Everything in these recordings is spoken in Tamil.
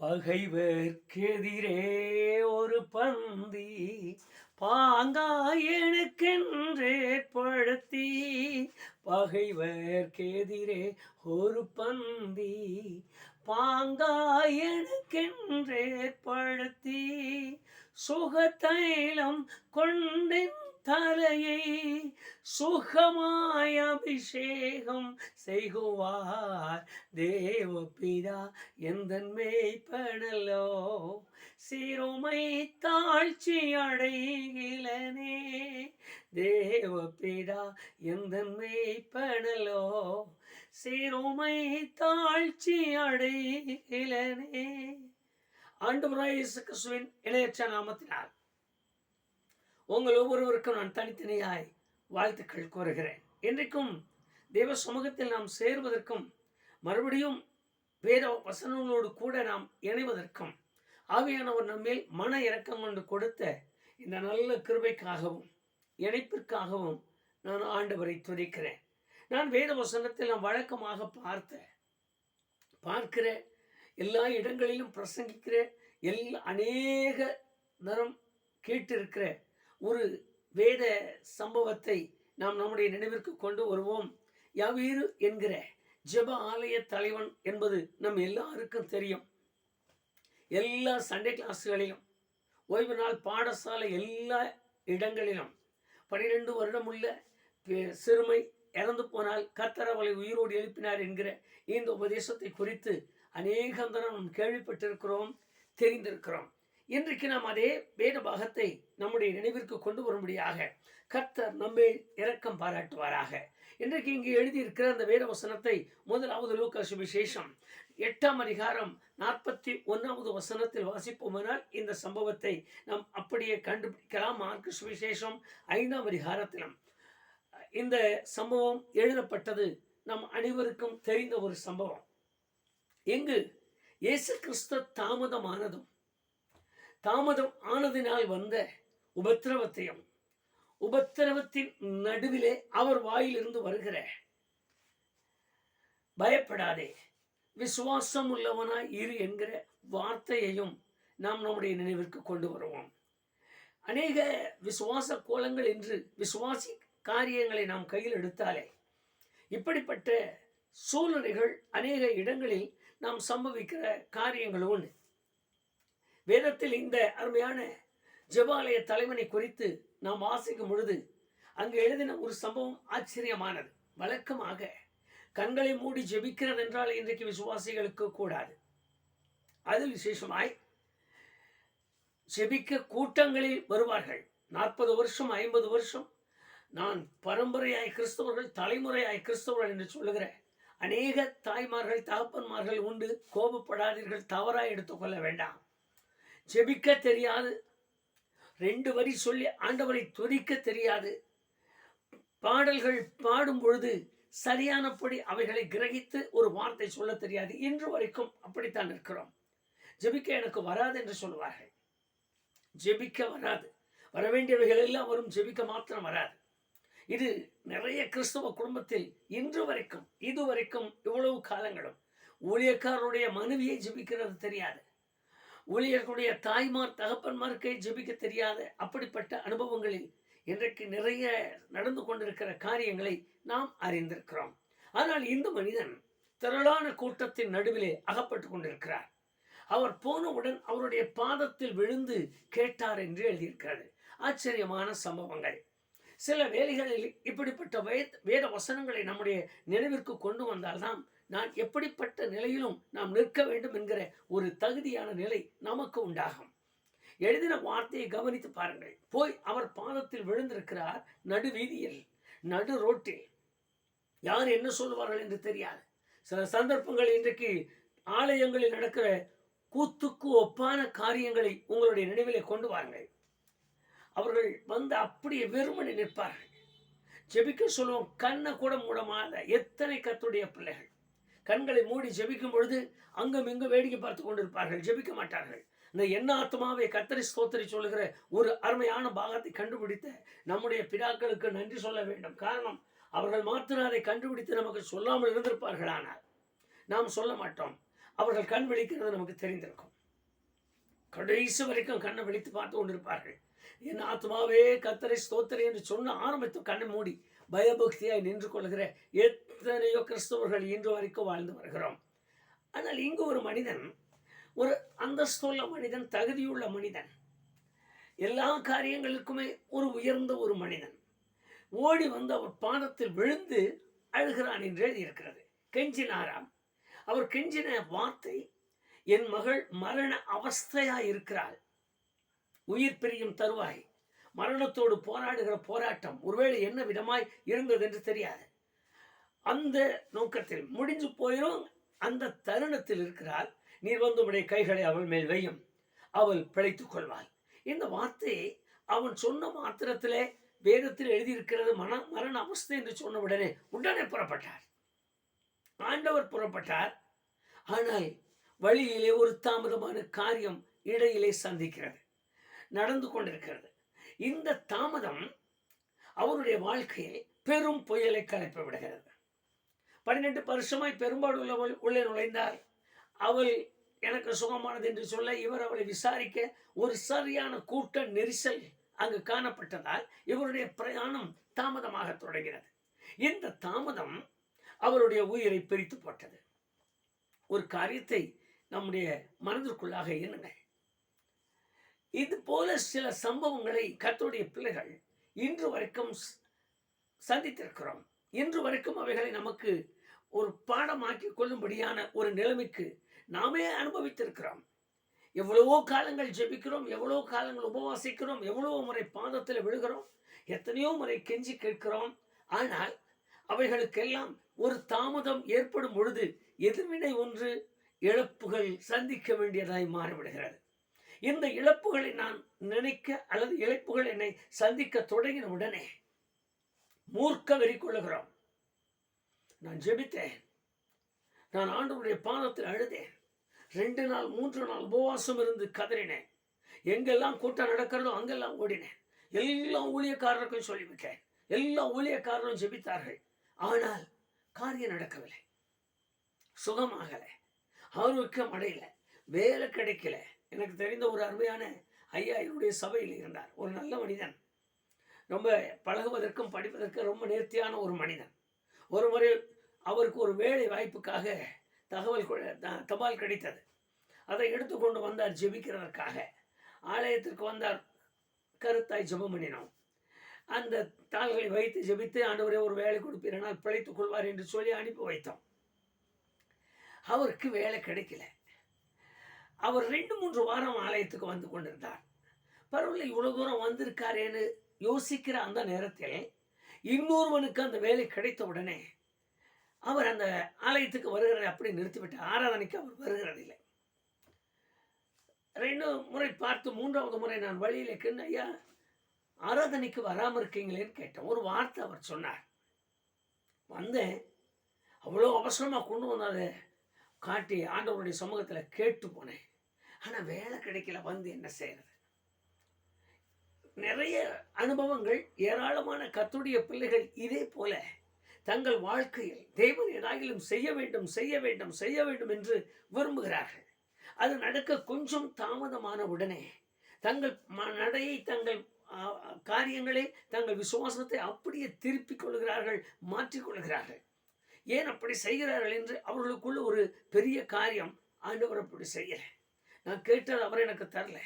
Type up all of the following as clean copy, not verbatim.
பகைவர்க்கெதிரே ஒரு பந்தி பாங்காய் எனக்கென்றேற்படுத்தி, பகைவர்க்கெதிரே ஒரு பந்தி பாங்காய் எனக்கென்றேற்படுத்தி, சுகதைலம் கொண்டென் தலையை சுகமாய் அபிஷேகம் செய்குவார் தேவபிதா எந்தன் மேய்ப்பனல்லோ. சிறுமை தாழ்ச்சி அடைகிலனே தேவபிதா எந்தன் மேய்ப்பனல்லோ. சிறுமை தாழ்ச்சி அடைகிலனே. ஆண்டவராகிய இயேசு கிறிஸ்துவின் இணையற்ற நாமத்தினால் உங்கள் ஒவ்வொருவருக்கும் நான் தனித்தனியாய் வாழ்த்துக்கள் கூறுகிறேன். இன்றைக்கும் தேவ சமூகத்தில் நாம் சேர்வதற்கும் மறுபடியும் வேத வசனங்களோடு கூட நாம் இணைவதற்கும் ஆவியானவர் நம்மேல் மன இரக்கம் கொண்டு கொடுத்த இந்த நல்ல கிருபைக்காகவும் இணைப்பிற்காகவும் நான் ஆண்டவரை துதிக்கிறேன். நான் வேத வசனத்தில் நாம் வழக்கமாக பார்க்கிற எல்லா இடங்களிலும் பிரசங்கிக்கிற அநேக தரம் கேட்டிருக்கிற ஒரு வேத சம்பவத்தை நாம் நம்முடைய நினைவிற்கு கொண்டு வருவோம். யாவீரு என்கிற ஜெப ஆலய தலைவன் என்பது நம் எல்லாருக்கும் தெரியும். எல்லா சண்டே கிளாஸ்களிலும், ஓய்வு நாள் பாடசாலை, எல்லா இடங்களிலும் 12 வருடமுள்ள சிறுமை இறந்து போனால் கர்த்தர் அவளை உயிரோடு எழுப்பினார் என்கிற இந்த உபதேசத்தை குறித்து அநேகந்தரம் நாம் கேள்விப்பட்டிருக்கிறோம், தெரிந்திருக்கிறோம். இன்றைக்கு நாம் அதே வேத பாகத்தை நம்முடைய நினைவிற்கு கொண்டு வரும்படியாக கர்த்தர் நம்மை இரக்கம் பாராட்டுவாராக. இன்றைக்கு இங்கு எழுதியிருக்கிற அந்த வேத வசனத்தை முதலாவது லூக்கா சுவிசேஷம் 8ஆம் அதிகாரம் 41வது வசனத்தில் வாசிப்போமானால் இந்த சம்பவத்தை நாம் அப்படியே கண்டுபிடிக்கலாம். மார்க்கு சுவிசேஷம் 5ஆம் அதிகாரத்திலும் இந்த சம்பவம் எழுதப்பட்டது நம் அனைவருக்கும் தெரிந்த ஒரு சம்பவம். எங்கு இயேசு கிறிஸ்து தாமதம் ஆனதினால் வந்த உபத்திரவத்தையும், உபத்திரவத்தின் நடுவிலே அவர் வாயிலிருந்து வருகிற பயப்படாதே விசுவாசம் உள்ளவனாய் இரு என்கிற வார்த்தையையும் நாம் நம்முடைய நினைவிற்கு கொண்டு வருவோம். அநேக விசுவாச கோலங்கள் என்று விசுவாசி காரியங்களை நாம் கையில் எடுத்தாலே இப்படிப்பட்ட சூழ்நிலைகள் அநேக இடங்களில் நாம் சம்பவிக்கிற காரியங்கள் உண்டு. வேதத்தில் இந்த அருமையான ஜெபாலய தலைவனை குறித்து நாம் வாசிக்கும் பொழுது அங்கு எழுதின ஒரு சம்பவம் ஆச்சரியமானது. வழக்கமாக கண்களை மூடி ஜெபிக்கிறது என்றால் இன்றைக்கு விசுவாசிகளுக்கு கூடாது. அதில் விசேஷமாய் ஜெபிக்க கூட்டங்களில் வருவார்கள். 40 வருஷம் 50 வருஷம் நான் பரம்பரையாய் கிறிஸ்தவர்கள், தலைமுறையாய் கிறிஸ்தவர்கள் என்று சொல்லுகிற அநேக தாய்மார்கள், தகப்பன்மார்கள் உண்டு. கோபப்படாதீர்கள், தவறாய் எடுத்துக்கொள்ள வேண்டாம். ஜெபிக்க தெரியாது, 2 வரி சொல்லி ஆண்டவரை துதிக்க தெரியாது, பாடல்கள் பாடும் பொழுது சரியானபடி அவைகளை கிரகித்து ஒரு வார்த்தை சொல்ல தெரியாது. இன்று வரைக்கும் அப்படித்தான் இருக்கிறோம். ஜெபிக்க எனக்கு வராது என்று சொல்லுவார்கள். ஜெபிக்க வராது, வர வேண்டியவைகள் எல்லாம் வரும், ஜெபிக்க மாத்திரம் வராது. இது நிறைய கிறிஸ்தவ குடும்பத்தில் இன்று வரைக்கும், இதுவரைக்கும் இவ்வளவு காலங்களும் ஊழியக்காரருடைய மனைவியை ஜெபிக்கிறது தெரியாது, ஊழியர்களுடைய தாய்மார் தகப்பன்மார்க்கை ஜெபிக்க தெரியாத அப்படிப்பட்ட அனுபவங்களில் இன்றைக்கு நிறைய நடந்து கொண்டிருக்கிற காரியங்களை நாம் அறிந்திருக்கிறோம். ஆனால் இந்த மனிதன் திரளான கூட்டத்தின் நடுவிலே அகப்பட்டு கொண்டிருக்கிறார். அவர் போனவுடன் அவருடைய பாதத்தில் விழுந்து கேட்டார் என்று எழுதியிருக்கிறது. ஆச்சரியமான சம்பவங்கள். சில வேளைகளில் இப்படிப்பட்ட வேத வசனங்களை நம்முடைய நினைவிற்கு கொண்டு வந்தால்தான் நான் எப்படிப்பட்ட நிலையிலும் நாம் நிற்க வேண்டும் என்கிற ஒரு தகுதியான நிலை நமக்கு உண்டாகும். எழுதின வார்த்தையை கவனித்து பாருங்கள். போய் அவர் பாதத்தில் விழுந்திருக்கிறார். நடு வீதியில், நடு ரோட்டில். யார் என்ன சொல்லுவார்கள் என்று தெரியாது. சில சந்தர்ப்பங்கள் இன்றைக்கு ஆலயங்களில் நடக்கிற கூத்துக்கு ஒப்பான காரியங்களை உங்களுடைய நினைவிலே கொண்டு வாருங்கள். அவர்கள் வந்து அப்படியே வெறுமனே நிற்பார்கள். ஜெபிக்க சொல்லுவோம், கண்ணை கூட மூடமாத எத்தனை கர்த்தருடைய பிள்ளைகள் கண்களை மூடி ஜெபிக்கும் பொழுது அங்கும் இங்கும் வேடிக்கை பார்த்து கொண்டிருப்பார்கள், ஜெபிக்க மாட்டார்கள். இந்த என்ன ஆத்மாவை கர்த்தரை ஸ்தோத்திரி சொல்லுகிற ஒரு அருமையான பாகத்தை கண்டுபிடித்த நம்முடைய பிதாக்களுக்கு நன்றி சொல்ல வேண்டும். காரணம், அவர்கள் மாத்திரம் அதை கண்டுபிடித்து நமக்கு சொல்லாமல் இருந்திருப்பார்கள். ஆனால் நாம் சொல்ல மாட்டோம். அவர்கள் கண் விழிக்கிறது நமக்கு தெரிந்திருக்கும். கடைசி வரைக்கும் கண்ணை விழித்து பார்த்து கொண்டிருப்பார்கள். என் ஆத்மாவே கர்த்தரை ஸ்தோத்திரி என்று சொன்ன ஆரம்பித்து கண்ணை மூடி பயபக்தியாய் நின்று கொள்கிற எத்தனையோ கிறிஸ்தவர்கள் இன்று வரைக்கும் வாழ்ந்து வருகிறோம். ஆனால் இங்கு ஒரு மனிதன், ஒரு அந்தஸ்துள்ள மனிதன், தகுதியுள்ள மனிதன், எல்லா காரியங்களுக்குமே ஒரு உயர்ந்த ஒரு மனிதன் ஓடி வந்து அவர் பாதத்தில் விழுந்து அழுகிறான் என்று எழுதியிருக்கிறது. கெஞ்சினாராம். அவர் கெஞ்சின வார்த்தை, என் மகள் மரண அவஸ்தையாய் இருக்கிறாள், உயிர் பிரியும் தருவாய், மரணத்தோடு போராடுகிற போராட்டம் ஒருவேளை என்ன விதமாய் இருந்தது என்று தெரியாது. அந்த நோக்கத்தில் முடிஞ்சு போயிடும். அந்த தருணத்தில் இருக்கிறாள். நீர் வந்து உடைய கைகளை அவள் மேல் வையும், அவள் பிழைத்துக் கொள்வாள். இந்த வார்த்தையை அவன் சொன்ன மாத்திரத்திலே வேதத்தில் எழுதியிருக்கிறது மரண அவஸ்தை என்று சொன்ன உடனே புறப்பட்டார். ஆண்டவர் புறப்பட்டார். ஆனால் வழியிலே ஒரு தாமதமான காரியம் இடையிலே சந்திக்கிறது, நடந்து கொண்டிருக்கிறது. இந்த தாமதம் அவருடைய வாழ்க்கையில் பெரும் புயலை கலப்பி விடுகிறது. 18 வருஷமாய் பெரும்பாடு உள்ளவள் உள்ளே நுழைந்தார். அவள் எனக்கு சுகமானது என்று சொல்ல இவர் அவளை விசாரிக்க ஒரு சரியான கூட்ட நெரிசல் அங்கு காணப்பட்டதால் இவருடைய பிரயாணம் தாமதமாக தொடங்கிறது. இந்த தாமதம் அவருடைய உயிரை பிரித்து போட்டது. ஒரு காரியத்தை நம்முடைய மனதிற்குள்ளாக எண்ணுங்கள். இது போல சில சம்பவங்களை கர்த்தருடைய பிள்ளைகள் இன்று வரைக்கும் சந்தித்திருக்கிறோம். இன்று வரைக்கும் அவைகளை நமக்கு ஒரு பாடமாக்கி கொள்ளும்படியான ஒரு நிலைமைக்கு நாமே அனுபவித்திருக்கிறோம். எவ்வளவோ காலங்கள் ஜெபிக்கிறோம், எவ்வளவோ காலங்கள் உபவாசிக்கிறோம், எவ்வளவோ முறை பாதத்தில் விழுகிறோம், எத்தனையோ முறை கெஞ்சி கேட்கிறோம். ஆனால் அவைகளுக்கெல்லாம் ஒரு தாமதம் ஏற்படும் பொழுது எதிர்வினை ஒன்று இழப்புகள் சந்திக்க வேண்டியதாய் மாறிவிடுகிறது. இந்த இழப்புகளை நான் நினைக்க அல்லது இழப்புகள் என்னை சந்திக்க தொடங்கின உடனே மூர்க்க வெறி கொள்ளுகிறோம். நான் ஜெபித்தேன், நான் ஆண்டவருடைய பாதத்தில் அழுதேன், 2 நாள் 3 நாள் உபவாசம் இருந்து கதறினேன். எங்கெல்லாம் கூட்டம் நடக்கிறதோ அங்கெல்லாம் ஓடினேன். எல்லா ஊழியக்காரருக்கும் சொல்லிவிட்டேன். எல்லா ஊழியக்காரரும் ஜெபித்தார்கள். ஆனால் காரியம் நடக்கவில்லை, சுகமாகலை, ஆரோக்கியம் அடையல, வேலை கிடைக்கல. எனக்கு தெரிந்த ஒரு அருமையான ஐயா என்னுடைய சபையில் இருந்தார். ஒரு நல்ல மனிதன், ரொம்ப பழகுவதற்கும் படிப்பதற்கும் ரொம்ப நேர்த்தியான ஒரு மனிதன். ஒரு முறை அவருக்கு ஒரு வேலை வாய்ப்புக்காக தபால் கிடைத்தது. அதை எடுத்துக்கொண்டு வந்தார் ஜெபிக்கிறதற்காக. ஆலயத்திற்கு வந்தார், கருத்தாய் ஜெபம் பண்ணினோம். அந்த தாள்களை வைத்து ஜெபித்து, ஆண்டவரே ஒரு வேலை கொடுப்பீரனால் பிழைத்துக் கொள்வார் என்று சொல்லி அனுப்பி வைத்தோம். அவருக்கு வேலை கிடைக்கல. அவர் 2-3 வாரம் ஆலயத்துக்கு வந்து கொண்டிருந்தார். பரவாயில்ல, இவ்வளவு தூரம் வந்திருக்காரேன்னு யோசிக்கிற அந்த நேரத்தில் இன்னொருவனுக்கு அந்த வேலை கிடைத்த உடனே அவர் அந்த ஆலயத்துக்கு வருகிறதை அப்படி நிறுத்திவிட்டார். ஆராதனைக்கு அவர் வருகிறதில்லை. 2 முறை பார்த்து 3வது முறை நான் வழியில் கேட்டு, ஐயா ஆராதனைக்கு வராமல் இருக்கீங்களேன்னு கேட்டேன். ஒரு வார்த்தை அவர் சொன்னார். வந்தேன், அவ்வளோ அவசரமாக கொண்டு வந்ததை காட்டி ஆண்டவருடைய சமூகத்தில் கேட்டு போனேன். ஆனால் வேலை கிடைக்கல, வந்து என்ன செய்யறது? நிறைய அனுபவங்கள், ஏராளமான கர்த்தருடைய பிள்ளைகள் இதே போல தங்கள் வாழ்க்கையில் தேவன் ஏதாகிலும் செய்ய வேண்டும் செய்ய வேண்டும் செய்ய வேண்டும் என்று விரும்புகிறார்கள். அது நடக்க கொஞ்சம் தாமதமான உடனே தங்கள் நடையை, தங்கள் காரியங்களை, தங்கள் விசுவாசத்தை அப்படியே திருப்பிக் கொள்கிறார்கள், மாற்றிக்கொள்கிறார்கள். ஏன் அப்படி செய்கிறார்கள் என்று அவர்களுக்குள்ள ஒரு பெரிய காரியம், ஆண்டவர் அப்படி செய்யலை, நான் கேட்டது அவர் எனக்கு தரல,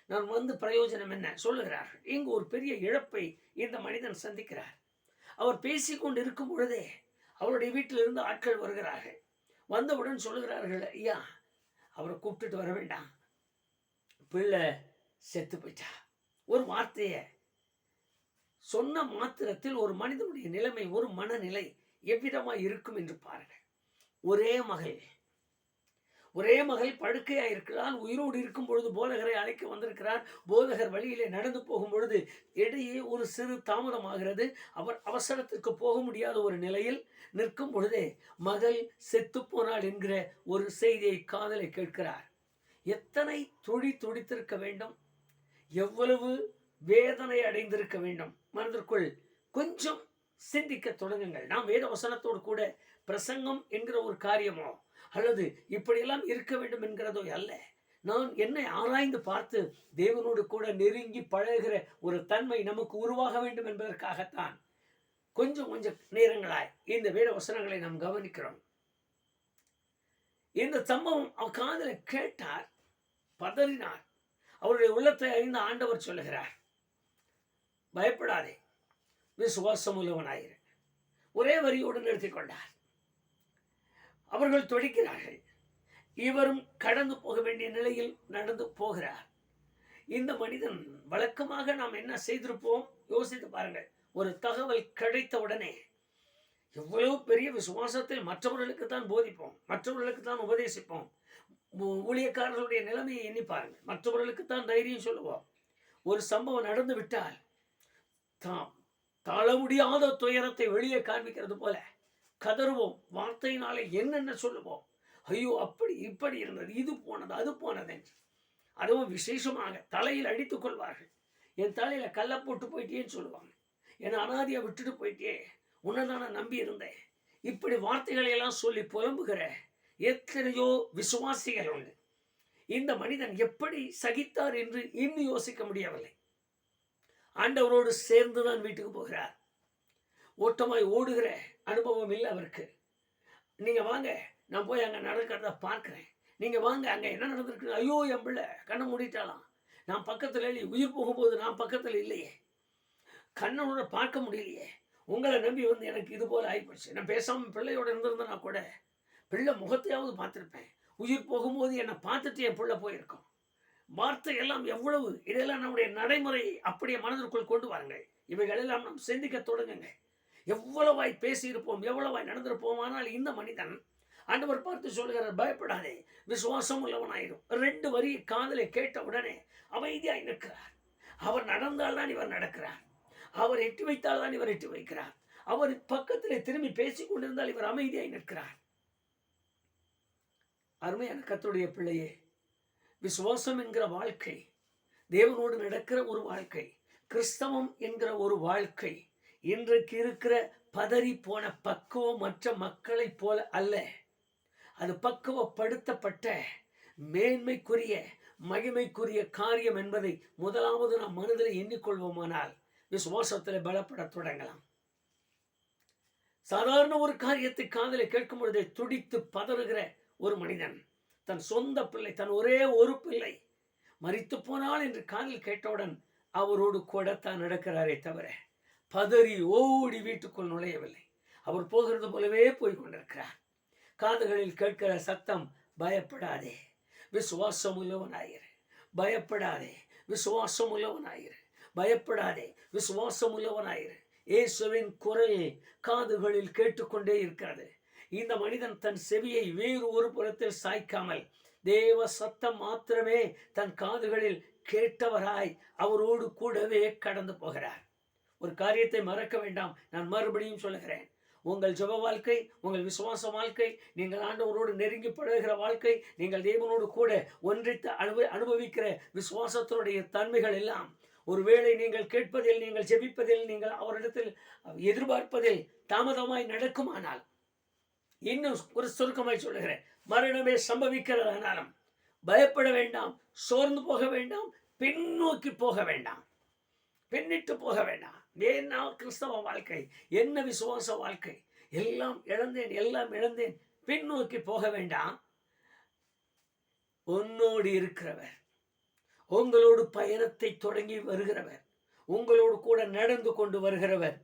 நான் வந்து பிரயோஜனம் என்ன சொல்லுகிறார்கள். இங்கு ஒரு பெரிய இழப்பை இந்த மனிதன் சந்திக்கிறார். அவர் பேசிக்கொண்டு இருக்கும் பொழுதே அவருடைய வீட்டிலிருந்து ஆட்கள் வருகிறார்கள். வந்தவுடன் சொல்லுகிறார்கள், ஐயா அவரை கூப்பிட்டுட்டு வர வேண்டாம், பிள்ளை செத்து போயிட்டா. ஒரு வார்த்தையை சொன்ன மாத்திரத்தில் ஒரு மனிதனுடைய நிலைமை, ஒரு மனநிலை எவ்விதமாக இருக்கும் என்று பாருங்கள். ஒரே மகள் படுக்கையாக இருக்கிறார். உயிரோடு இருக்கும் பொழுது போதகரை அழைக்க வந்திருக்கிறார். போதகர் வழியிலே நடந்து போகும் பொழுது இடையே ஒரு சிறு தாமதமாகிறது. அவர் அவசரத்திற்கு போக முடியாத ஒரு நிலையில் நிற்கும் பொழுதே மகள் செத்து போனாள் என்கிற ஒரு செய்தியை காதலை கேட்கிறார். எத்தனை துடித்திருக்க வேண்டும், எவ்வளவு வேதனை அடைந்திருக்க வேண்டும். மனதிற்குள் கொஞ்சம் சிந்திக்க தொடங்குங்கள். நாம் வேத வசனத்தோடு கூட பிரசங்கம் என்கிற ஒரு காரியமோ அல்லது இப்படியெல்லாம் இருக்க வேண்டும் என்கிறதோ அல்ல. நான் என்னை ஆராய்ந்து பார்த்து தேவனோடு கூட நெருங்கி பழகுகிற ஒரு தன்மை நமக்கு உருவாக வேண்டும் என்பதற்காகத்தான் கொஞ்சம் கொஞ்சம் நேரங்களாய் இந்த வேத வசனங்களை நாம் கவனிக்கிறோம். இந்த சம்பவம் அவர் காதில் கேட்டார், பதறினார். அவருடைய உள்ளத்தை அறிந்த ஆண்டவர் சொல்லுகிறார், பயப்படாதே, விசுவாசம் உள்ளவனாயிரு. ஒரே வரியோடு நிறுத்திக் கொண்டார். அவர்கள் துடிக்கிறார்கள். இவரும் கடந்து போக வேண்டிய நிலையில் நடந்து போகிறார். இந்த மனிதன் வழக்கமாக நாம் என்ன செய்திருப்போம் யோசித்து பாருங்கள். ஒரு தகவல் கிடைத்த உடனே எவ்வளவு பெரிய விசுவாசத்தில் மற்றவர்களுக்கு தான் போதிப்போம், மற்றவர்களுக்கு தான் உபதேசிப்போம். ஊழியக்காரர்களுடைய நிலைமையை எண்ணி பாருங்கள். மற்றவர்களுக்கு தான் தைரியம் சொல்லுவோம். ஒரு சம்பவம் நடந்து விட்டால் தாம் தாழ முடியாத துயரத்தை வெளியே காண்பிக்கிறது போல கதறுவோம். வார்த்தையினாலே என்னென்ன சொல்லுவோம். ஐயோ, அப்படி இப்படி இருந்தது, இது போனது, அது போனது என்று. அதுவும் விசேஷமாக தலையில் அடித்துக் கொள்வார்கள். என் தலையில கல்ல போட்டு போயிட்டேன்னு சொல்லுவாங்க. என் அனாதியை விட்டுட்டு போயிட்டே, உன்னதான நம்பி இருந்தேன். இப்படி வார்த்தைகளை எல்லாம் சொல்லி புலம்புகிற எத்தனையோ விசுவாசிகள் உண்டு. இந்த மனிதன் எப்படி சகித்தார் என்று இன்னும் யோசிக்க முடியவில்லை. ஆண்டவரோடு சேர்ந்துதான் வீட்டுக்கு போகிறார். ஓட்டமாய் ஓடுகிற அனுபவம் இல்லை அவருக்கு. நீங்க வாங்க, நான் போய் அங்கே நடக்கிறத பார்க்குறேன், நீங்கள் வாங்க, அங்கே என்ன நடந்திருக்கு. ஐயோ, என் பிள்ளை கண்ணை மூடிட்டாலாம், நான் பக்கத்தில் இல்லை, உயிர் போகும்போது நான் பக்கத்தில் இல்லையே, கண்ணனோட பார்க்க முடியலையே, உங்களை நம்பி வந்து எனக்கு இது போல் ஆகிப்போச்சு. நான் பேசாமல் பிள்ளையோட இருந்திருந்தேன்னா கூட பிள்ளை முகத்தையாவது பார்த்துருப்பேன். உயிர் போகும்போது என்னை பார்த்துட்டு என் பிள்ளை போயிருக்கோம். வார்த்தை எல்லாம் எவ்வளவு, இதெல்லாம் நம்முடைய நடைமுறை அப்படியே மனதிற்குள் கொண்டு வாருங்கள். இவைகளெல்லாம் நாம் சிந்திக்க தொடங்குங்க. எவ்வளவாய் பேசியிருப்போம், எவ்வளவாய் நடந்திருப்போம். ஆனால் இந்த மனிதன் ஆண்டவர் பார்த்து சொல்கிறார், பயப்படாதே, விசுவாசம் உள்ளவனாயிரும். 2 வரி காதலை கேட்ட உடனே அமைதியாய் நிற்கிறார். அவர் நடந்தால் தான் இவர் நடக்கிறார். அவர் எட்டி வைத்தால் தான் இவர் எட்டி வைக்கிறார். அவர் பக்கத்திலே திரும்பி பேசிக் கொண்டிருந்தால் இவர் அமைதியாய் நிற்கிறார். அருமையான கர்த்தருடைய பிள்ளையே, விசுவாசம் என்கிற வாழ்க்கை, தேவனோடு நடக்கிற ஒரு வாழ்க்கை, கிறிஸ்தவம் என்கிற ஒரு வாழ்க்கை இன்றைக்கு இருக்கிற பதறி போன பக்குவமற்ற மக்களைப் போல அல்ல. அது பக்குவப்படுத்தப்பட்ட மேன்மைக்குரிய மகிமைக்குரிய காரியம் என்பதை முதலாவது நாம் மனதில் எண்ணிக்கொள்வோமானால் விசுவாசத்தில் பலப்பட தொடங்கலாம். சாதாரண ஒரு காரியத்தை காதலை கேட்கும் பொழுதே துடித்து பதறுகிற ஒரு மனிதன், தன் சொந்த பிள்ளை, தன் ஒரே ஒரு பிள்ளை மரித்து போனால் என்று காதில் கேட்டவுடன் அவரோடு கூட தான் நடக்கிறாரே தவிர பதறி ஓடி வீட்டுக்குள் நுழையவில்லை. அவர் போகிறது போலவே போய் கொண்டிருக்கிறார். காதுகளில் கேட்கிற சத்தம், பயப்படாதே, விசுவாசம் உள்ளவனாயிரு, பயப்படாதே, விசுவாசம் உள்ளவனாயிரு, பயப்படாதே, விசுவாசம் உள்ளவனாயிரு. இயேசுவின் குரல் காதுகளில் கேட்டுக்கொண்டே இருக்கிறது. இந்த மனிதன் தன் செவியை வேறு ஒரு புறத்தில் சாய்க்காமல் தேவ சத்தம் மாத்திரமே தன் காதுகளில் கேட்டவராய் அவரோடு கூடவே கடந்து போகிறார். ஒரு காரியத்தை மறக்க வேண்டாம், நான் மறுபடியும் சொல்லுகிறேன். உங்கள் ஜெப வாழ்க்கை, உங்கள் விசுவாச வாழ்க்கை, நீங்கள் ஆண்டவரோடு நெருங்கி பழகுகிற வாழ்க்கை, நீங்கள் தேவனோடு கூட ஒன்றித்து அனுபவிக்கிற விசுவாசத்தினுடைய தன்மைகள் எல்லாம் ஒருவேளை நீங்கள் கேட்பதில், நீங்கள் ஜெபிப்பதில், நீங்கள் அவரிடத்தில் எதிர்பார்ப்பதில் தாமதமாய் நடக்குமானால், இன்னும் ஒரு சுருக்கமாய் சொல்லுகிறேன், மரணமே சம்பவிக்கிறதானாலும் பயப்பட வேண்டாம், சோர்ந்து போக வேண்டாம், பின்னோக்கி போக வேண்டாம், பின்னிட்டு போக வேண்டாம். ஏன்னா கிறிஸ்தவ வாழ்க்கை என்ன, விசுவாச வாழ்க்கை, எல்லாம் இழந்தேன், எல்லாம் இழந்தேன், பின்னோக்கி போக வேண்டாம். உன்னோடு இருக்கிறவர், உங்களோடு பயணத்தை தொடங்கி வருகிறவர், உங்களோடு கூட நடந்து கொண்டு வருகிறவர்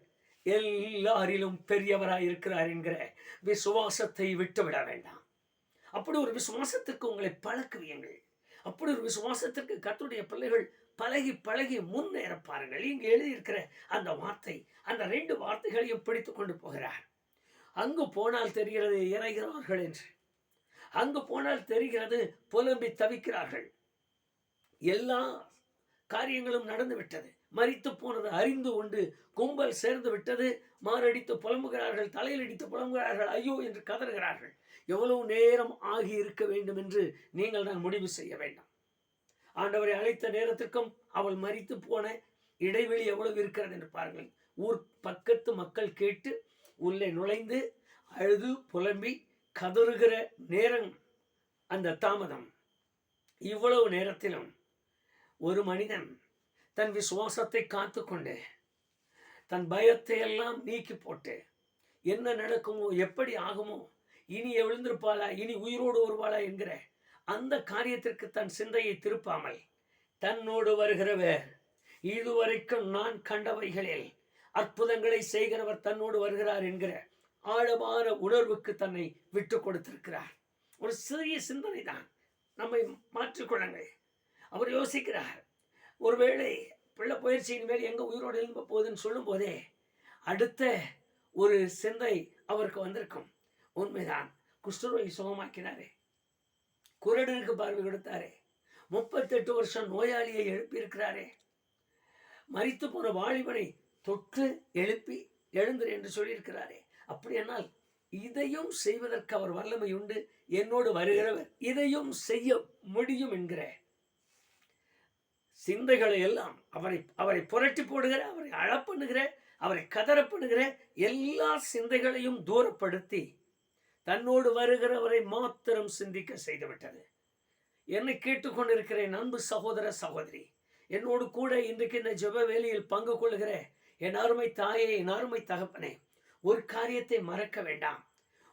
எல்லாரிலும் பெரியவராய் இருக்கிறார் என்கிற விசுவாசத்தை விட்டுவிட வேண்டாம். அப்படி ஒரு விசுவாசத்திற்கு உங்களை பழக்குவீங்கள். அப்படி ஒரு விசுவாசத்திற்கு கர்த்தருடைய பிள்ளைகள் பழகி பழகி முன்னேற பாருங்கள். இங்கு எழுதியிருக்கிற அந்த வார்த்தை, அந்த 2 வார்த்தைகளையும் பிடித்து கொண்டு போகிறார். அங்கு போனால் தெரிகிறது இறைகிறார்கள் என்று, அங்கு போனால் தெரிகிறது புலம்பி தவிக்கிறார்கள். எல்லா காரியங்களும் நடந்து விட்டது, மரித்து போனது அறிந்து கொண்டு கும்பல் சேர்ந்து விட்டது, மாரடித்து புலம்புகிறார்கள், தலையில் அடித்து புலம்புகிறார்கள், ஐயோ என்று கதறுகிறார்கள். எவ்வளவு நேரம் ஆகி இருக்க வேண்டும் என்று நீங்கள் நான் முடிவு செய்ய வேண்டாம். ஆண்டவரை அழைத்த நேரத்திற்கும் அவள் மரித்து போன இடைவெளி எவ்வளவு இருக்கிறது என்று பாருங்கள். ஊர் பக்கத்து மக்கள் கேட்டு உள்ளே நுழைந்து அழுது புலம்பி கதறுகிற நேரம் அந்த தாமதம். இவ்வளவு நேரத்திலும் ஒரு மனிதன் தன் விசுவாசத்தை காத்துக்கொண்டு தன் பயத்தை எல்லாம் நீக்கி போட்டு என்ன நடக்குமோ எப்படி ஆகுமோ, இனி எழுந்திருப்பாளா, இனி உயிரோடு வருவாளா என்கிற அந்த காரியத்திற்கு தன் சிந்தையை திருப்பாமல் தன்னோடு வருகிறவர், இதுவரைக்கும் நான் கண்டவைகளில் அற்புதங்களை செய்கிறவர் தன்னோடு வருகிறார் என்கிற ஆழமான உணர்வுக்கு தன்னை விட்டு கொடுத்திருக்கிறார். ஒரு சிறிய சிந்தனை தான் நம்மை மாற்றிக்கொள்ளுங்கள். அவர் யோசிக்கிறார், ஒருவேளை பிள்ளை பயிற்சியின் மேல் எங்க உயிரோடு எழும்ப போகுதுன்னு சொல்லும் போதே அடுத்த ஒரு சிந்தை அவருக்கு வந்திருக்கும். உண்மைதான், குஷ்டரோகி சுகமாக்கினாரே, குருடனுக்கு பார்வை கொடுத்தாரே, 38 வருஷம் நோயாளியை எழுப்பியிருக்கிறாரே, மரித்து போன வாலிபனை தொட்டு எழுப்பி எழுந்துரு என்று சொல்லியிருக்கிறாரே. அப்படியானால் இதையும் செய்வதற்கு அவர் வல்லமை உண்டு, என்னோடு வருகிறவர் இதையும் செய்ய முடியும் என்கிற சிந்தைகளை எல்லாம் அவரை புரட்டி போடுகிற, அவரை அழப்பண்ணுகிற, அவரை கதறப்படுகிற எல்லா சிந்தைகளையும் தூரப்படுத்தி தன்னோடு வருகிறவரை மாத்திரம் சிந்திக்க செய்துவிட்டது. என்னை கேட்டுக்கொண்டிருக்கிறேன் அன்பு சகோதர சகோதரி, என்னோடு கூட இன்றைக்கு இந்த ஜெப வேலையில் பங்கு கொள்கிற என் அருமை தாயே, என் அருமை தகப்பனே, ஒரு காரியத்தை மறக்க வேண்டாம்.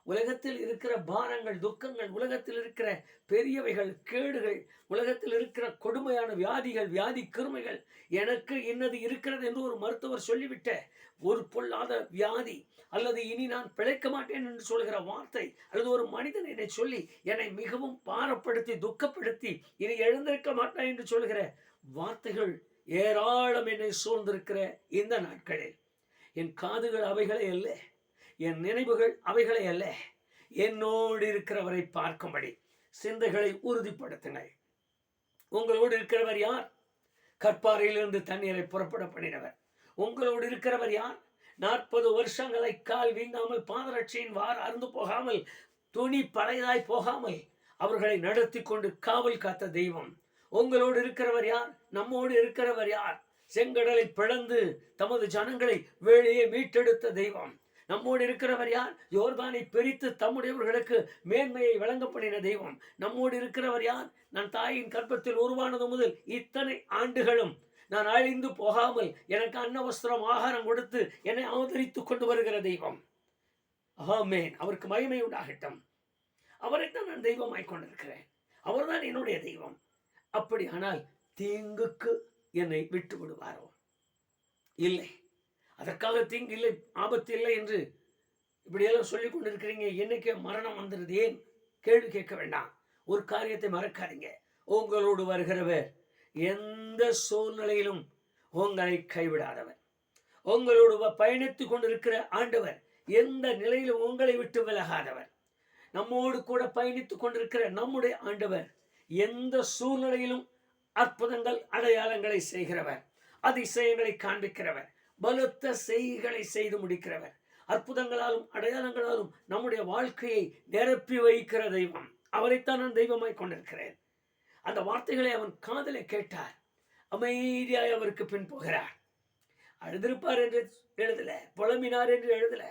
உலகத்தில் இருக்கிற பாரங்கள், துக்கங்கள், உலகத்தில் இருக்கிற பெரியவைகள், கேடுகள், உலகத்தில் இருக்கிற கொடுமையான வியாதிகள், வியாதி கிருமைகள், எனக்கு இன்னது இருக்கிறது என்று ஒரு மருத்துவர் சொல்லிவிட்ட ஒரு பொல்லாத வியாதி, அல்லது இனி நான் பிழைக்க மாட்டேன் என்று சொல்கிற வார்த்தை, அல்லது ஒரு மனிதன் என்னை சொல்லி என்னை மிகவும் பாரப்படுத்தி துக்கப்படுத்தி இனி எழுந்திருக்க மாட்டேன் என்று சொல்கிற வார்த்தைகள் ஏராளம் என்னை சூழ்ந்திருக்கிற இந்த நாட்களில் என் காதுகள் அவைகளை அல்ல, என் நினைவுகள் அவைகளை அல்ல, என்னோடு இருக்கிறவரை பார்க்கும்படி சிந்தைகளை உறுதிப்படுத்துங்கள். உங்களோடு இருக்கிறவர் யார்? கற்பாறையிலிருந்து தண்ணீரை புறப்பட பண்ணினவர். உங்களோடு இருக்கிறவர் யார்? 40 வருஷங்களை கால் வீங்காமல், பாதரட்சியின் வார் அருந்து போகாமல், துணி பழையதாய் போகாமல் அவர்களை நடத்தி கொண்டு காவல் காத்த தெய்வம். உங்களோடு இருக்கிறவர் யார்? நம்மோடு இருக்கிறவர் யார்? செங்கடலை பிளந்து தமது ஜனங்களை வெளியே மீட்டெடுத்த தெய்வம். நம்மோடு இருக்கிறவர் யார்? யோர்தானை பிரித்து தம்முடையவர்களுக்கு மேன்மையை வழங்க பண்ணின தெய்வம். நம்மோடு இருக்கிறவர் யார்? நான் தாயின் கர்ப்பத்தில் உருவானது முதல் இத்தனை ஆண்டுகளும் நான் அழிந்து போகாமல் எனக்கு அன்னவஸ்திரம் ஆகாரம் கொடுத்து என்னை ஆதரித்து கொண்டு வருகிற தெய்வம். ஆமென், அவருக்கு மகிமை உண்டாகட்டும். அவரைத்தான் நான் தெய்வமாய் கொண்டிருக்கிறேன். அவர்தான் என்னுடைய தெய்வம். அப்படியானால் தீங்குக்கு என்னை விட்டு விடுவாரோ? இல்லை. அதற்காக தீங்கு இல்லை, ஆபத்து இல்லை என்று இப்படியெல்லாம் சொல்லிக் கொண்டிருக்கிறீங்க. என்னைக்கு மரணம் வந்துடுது, ஏன் கேள்வி கேட்க வேண்டாம். ஒரு காரியத்தை மறக்காதீங்க, உங்களோடு வருகிறவர் எந்த சூழ்நிலையிலும் உங்களை கைவிடாதவர். உங்களோடு பயணித்துக் கொண்டிருக்கிற ஆண்டவர் எந்த நிலையிலும் உங்களை விட்டு விலகாதவர். நம்மோடு கூட பயணித்துக் கொண்டிருக்கிற நம்முடைய ஆண்டவர் எந்த சூழ்நிலையிலும் அற்புதங்கள் அடையாளங்களை செய்கிறவர், அதிசயங்களை காண்பிக்கிறவர், பலத்த செய்கைகளை செய்து முடிக்கிறவர், அற்புதங்களாலும் அடையாளங்களாலும் நம்முடைய வாழ்க்கையை நிரப்பி வைக்கிற தெய்வம். அவரைத்தான் நான் தெய்வமாய் கொண்டிருக்கிறேன். அந்த வார்த்தைகளை அவன் காதலை கேட்டார். அமைதியாய் அவருக்கு பின் போகிறார். அழுதிருப்பார் என்று எழுதல, புலம்பினார் என்று எழுதல,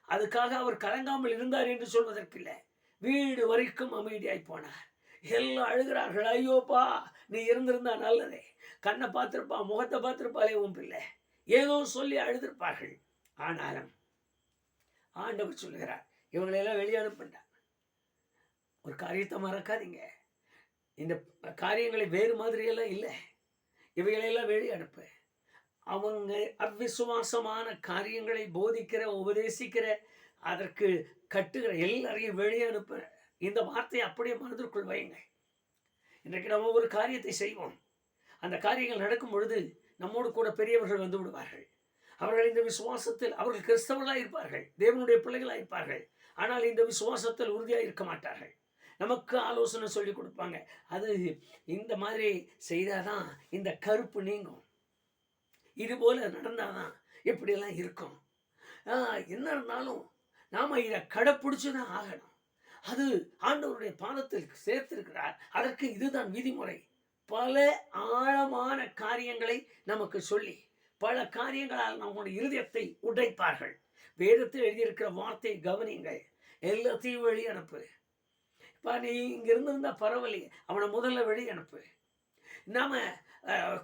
அதுக்காக அவர் கலங்காமல் இருந்தார் என்று சொல்வதற்கில்லை. வீடு வரைக்கும் அமைதியாய் போனார். எல்லாம் அழுகிறார்கள். ஐயோப்பா, நீ இருந்திருந்தா நல்லதே, கண்ணை பார்த்திருப்பா, முகத்தை பார்த்திருப்பாளே உன் பிள்ளை, ஏதோ சொல்லி அழுதிருப்பார்கள். ஆனாலும் ஆண்டவர் சொல்லுகிறார், இவங்களெல்லாம் வெளியே அனுப்பிட்டார். ஒரு காரியத்தை மறக்காதீங்க, இந்த காரியங்களை வேறு மாதிரியெல்லாம் இல்லை, இவைகளெல்லாம் வெளியே அனுப்பு. அவங்க அவ்விசுவாசமான காரியங்களை போதிக்கிற, உபதேசிக்கிற, அதற்கு கட்டுகிற எல்லாரையும் வெளியே அனுப்புற இந்த வார்த்தையை அப்படியே மனதிற்குள் வையுங்க. இன்றைக்கு நம்ம ஒரு காரியத்தை செய்வோம், அந்த காரியங்கள் நடக்கும் பொழுது நம்மோடு கூட பெரியவர்கள் வந்து விடுவார்கள். அவர்கள் இந்த விசுவாசத்தில், அவர்கள் கிறிஸ்தவர்களாக இருப்பார்கள், தேவனுடைய பிள்ளைகளாக இருப்பார்கள். ஆனால் இந்த விசுவாசத்தில் உறுதியாக இருக்க மாட்டார்கள். நமக்கு ஆலோசனை சொல்லி கொடுப்பாங்க. அது இந்த மாதிரி செய்தாதான் இந்த கருப்பு நீங்கும், இது போல நடந்தாதான் இப்படியெல்லாம் இருக்கும். என்ன இருந்தாலும் நாம இதை கடைப்பிடிச்சுதான் ஆகணும். அது ஆண்டவருடைய பாதத்தில் சேர்த்திருக்கிறார், அதற்கு இதுதான் விதிமுறை. பல ஆழமான காரியங்களை நமக்கு சொல்லி பல காரியங்களால் நம்முடைய இருதயத்தை உடைப்பார்கள். வேதத்தில் எழுதியிருக்கிற வார்த்தையை கவனியுங்கள். எல்லாத்தையும் வெளியே அனுப்பு. இப்போ நீ இங்கே இருந்திருந்தா பரவாயில்லையே, அவனை முதல்ல வெளியே அனுப்பு. நாம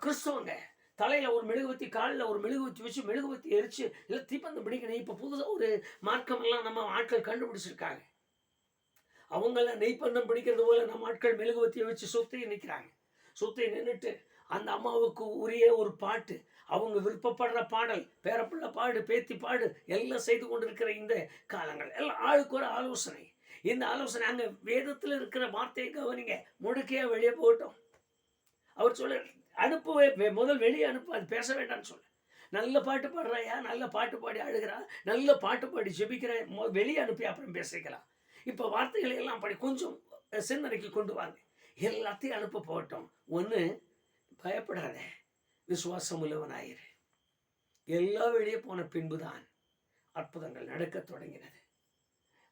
கிறிஸ்தவங்க தலையில் ஒரு மெழுகுவத்தி, காலில் ஒரு மெழுகுவத்தி வச்சு மெழுகுவத்தி எரிச்சு இல்லை தீப்பந்தம் பிடிக்கணும். இப்போ புதுசாக ஒரு மார்க்கமெல்லாம் நம்ம ஆட்கள் கண்டுபிடிச்சிருக்காங்க. அவங்கள நெய்ப்பந்தம் பிடிக்கிறது போல நம்ம ஆட்கள் மெழுகுவத்தியை வச்சு சுற்றி நிற்கிறாங்க. சுற்றி நின்றுட்டு அந்த அம்மாவுக்கு உரிய ஒரு பாட்டு, அவங்க விருப்பப்படுற பாடல், பேரப்பிள்ளை பாடு, பேத்தி பாடு எல்லாம் செய்து கொண்டிருக்கிற இந்த காலங்கள் எல்லாம் ஆளுக்கு ஒரு ஆலோசனை. இந்த ஆலோசனை அங்கே வேதத்தில் இருக்கிற வார்த்தையை கவனிங்க, முடுக்கையாக வெளியே போகட்டும். அவர் சொல்ல அனுப்புவே, முதல் வெளியே அனுப்பு, அது பேச வேண்டாம்னு சொல்ல. நல்ல பாட்டு பாடுறாயா, நல்ல பாட்டு பாடி அழுகிறா, நல்ல பாட்டு பாடி ஜெபிக்கிற, வெளியே அனுப்பி அப்புறம் பேசிக்கலாம். இப்போ வார்த்தைகளை எல்லாம் படி கொஞ்சம் சிந்தனைக்கு கொண்டு வாங்க. எல்லாத்தையும் அனுப்ப போகட்டும். ஒன்று, பயப்படாத, விசுவாசம் உள்ளவனாயிரு. எல்லாம் வெளியே போன பின்புதான் அற்புதங்கள் நடக்க தொடங்கினது.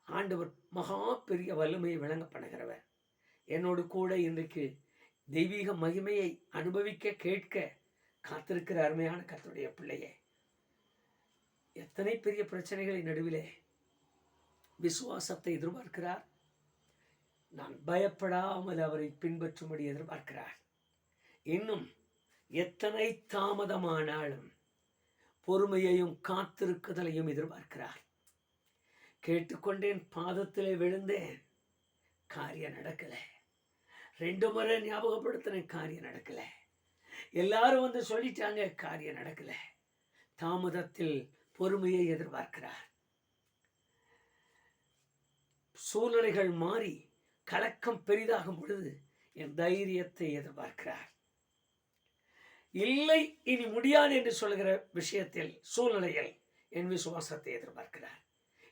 ஆண்டவர் மகா பெரிய வல்லமையை விளங்க பண்ணுகிறவர். என்னோடு கூட இன்றைக்கு தெய்வீக மகிமையை அனுபவிக்க கேட்க காத்திருக்கிற அருமையான கர்த்தருடைய பிள்ளையே, எத்தனை பெரிய பிரச்சனைகளின் நடுவிலே விசுவாசத்தை எதிர்பார்க்கிறார். நான் பயப்படாமல் அவரை பின்பற்றும்படி எதிர்பார்க்கிறார். இன்னும் எத்தனை தாமதமானாலும் பொறுமையையும் காத்திருக்குதலையும் எதிர்பார்க்கிறார். கேட்டுக்கொண்டேன், பாதத்திலே விழுந்தேன், காரியம் நடக்கல. 2 முறை ஞாபகப்படுத்தின, காரியம் நடக்கல. எல்லாரும் வந்து சொல்லிட்டாங்க, காரியம் நடக்கல. தாமதத்தில் பொறுமையை எதிர்பார்க்கிறார். சூழ்நிலைகள் மாறி கலக்கம் பெரிதாகும் பொழுது என் தைரியத்தை எதிர்பார்க்கிறார். இல்லை இனி முடியாது என்று சொல்கிற விஷயத்தில், சூழ்நிலையில் என் விசுவாசத்தை எதிர்பார்க்கிறார்.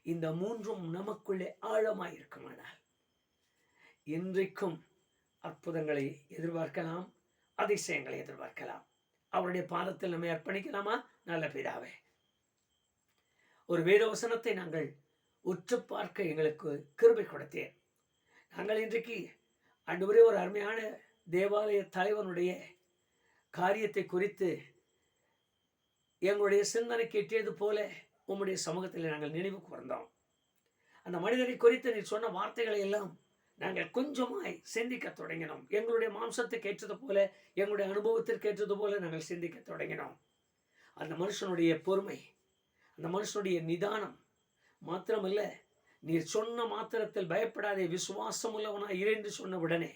இந்த 3ம் நமக்குள்ளே ஆழமாய் இருக்குமானால் இன்றைக்கும் அற்புதங்களை எதிர்பார்க்கலாம், அதிசயங்களை எதிர்பார்க்கலாம். அவருடைய பாதத்தில் நம்மை அர்ப்பணிக்கலாமா? நல்ல பிதாவே, ஒரு வேத வசனத்தை நாங்கள் உற்று பார்க்க எங்களுக்கு கிருபை கொடுத்தேன். நாங்கள் இன்றைக்கு ஆண்டவரே ஒரு அருமையான தேவாலய தலைவனுடைய காரியத்தை குறித்து எங்களுடைய சிந்தனைக்கு எட்டியது போல உம்முடைய சமூகத்தில் நாங்கள் நினைவுக்கு வந்தோம். அந்த மனிதனை குறித்து நீ சொன்ன வார்த்தைகளை எல்லாம் நாங்கள் கொஞ்சமாய் சிந்திக்க தொடங்கினோம். எங்களுடைய மாம்சத்துக்கு ஏற்றது போல, எங்களுடைய அனுபவத்திற்கு ஏற்றது போல நாங்கள் சிந்திக்க தொடங்கினோம். அந்த மனுஷனுடைய பொறுமை, அந்த மனுஷனுடைய நிதானம் மாத்திரமல்ல, நீர் சொன்ன மாத்திரத்தில் பயப்படாதே, விசுவாசம் உள்ளவனாய் இரு என்று சொன்ன உடனே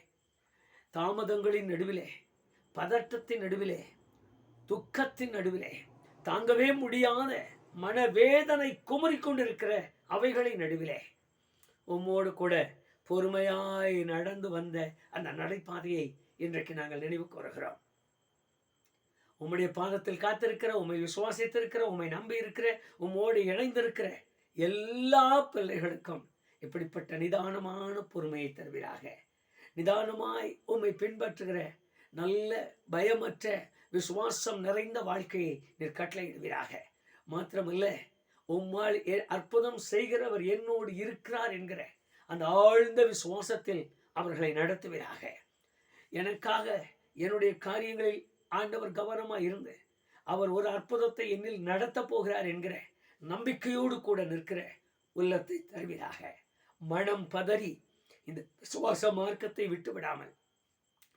தாமதங்களின் நடுவிலே, பதட்டத்தின் நடுவிலே, துக்கத்தின் நடுவிலே, தாங்கவே முடியாத மனவேதனை குமரிக்கொண்டிருக்கிற அவைகளின் நடுவிலே உம்மோடு கூட பொறுமையாய் நடந்து வந்த அந்த நடைபாதையை இன்றைக்கு நாங்கள் நினைவுக்கு வருகிறோம். உம்முடைய பாதத்தில் காத்திருக்கிற, உம்மை விசுவாசித்திருக்கிற, உம்மை நம்பி இருக்கிற, உம்மோடு இணைந்திருக்கிற எல்லா பிள்ளைகளுக்கும் இப்படிப்பட்ட நிதானமான பொறுமையை தருவீராக. நிதானமாய் உம்மை பின்பற்றுகிற நல்ல பயமற்ற விசுவாசம் நிறைந்த வாழ்க்கையை நீர் கட்டளையிடுவீராக. மாத்திரமல்ல, உம்மால் அற்புதம் செய்கிறவர் என்னோடு இருக்கிறார் என்கிற அந்த ஆழ்ந்த விசுவாசத்தில் அவர்களை நடத்துவீராக. எனக்காக என்னுடைய காரியங்களில் ஆண்டவர் கவனமாக இருந்து அவர் ஒரு அற்புதத்தை என்னில் நடத்த போகிறார் என்கிற நம்பிக்கையோடு கூட நிற்கிற உள்ளத்தை தருவீராக. மனம் பதறி இந்த விசுவாச மார்க்கத்தை விட்டு விடாமல்,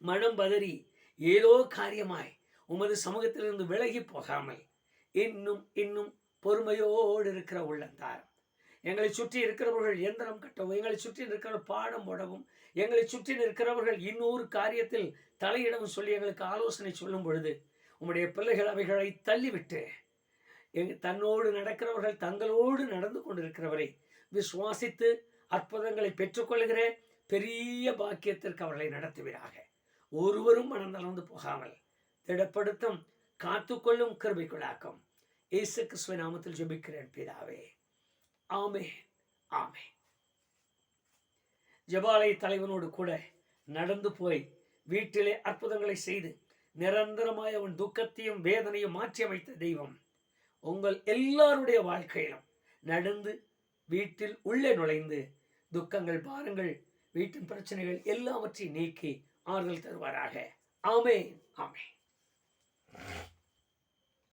மனம் பதறி ஏதோ காரியமாய் உமது சமூகத்திலிருந்து விலகி போகாமல் இன்னும் இன்னும் பொறுமையோடு இருக்கிற உள்ளந்தார். எங்களை சுற்றி இருக்கிறவர்கள் எந்திரம் கட்டவும், எங்களை சுற்றி இருக்கிற பாடம் போடவும், எங்களை சுற்றி இருக்கிறவர்கள் இன்னொரு காரியத்தில் தலையிடவும் சொல்லி எங்களுக்கு ஆலோசனை சொல்லும் பொழுது உம்முடைய பிள்ளைகள் அவைகளை தள்ளிவிட்டு தன்னோடு நடக்கிறவர்கள் தங்களோடு நடந்து கொண்டிருக்கிறவரை விசுவாசித்து அற்புதங்களை பெற்றுக்கொள்கிற பெரிய பாக்கியத்திற்கு அவர்களை நடத்துவீராக. ஒருவரும் மனந்தளர்ந்து போகாமல் திடப்படுத்தும் காத்துக்கொள்ளும் கிருபைக்குள்ளாக்கும் இயேசு கிறிஸ்துவின் நாமத்தில் ஜெபிக்கிறேன் பிதாவே, ஆமென், ஆமென். ஜெபாலய தலைவனோடு கூட நடந்து போய் வீட்டிலே அற்புதங்களை செய்து நிரந்தரமாய் அவன் துக்கத்தையும் வேதனையும் மாற்றி அமைத்த தெய்வம் உங்கள் எல்லாருடைய வாழ்க்கையிலும் நடந்து வீட்டில் உள்ளே நுழைந்து துக்கங்கள், பாரங்கள், வீட்டின் பிரச்சனைகள் எல்லாவற்றையும் நீக்கி ஆறுதல் தருவாராக. ஆமென், ஆமென்.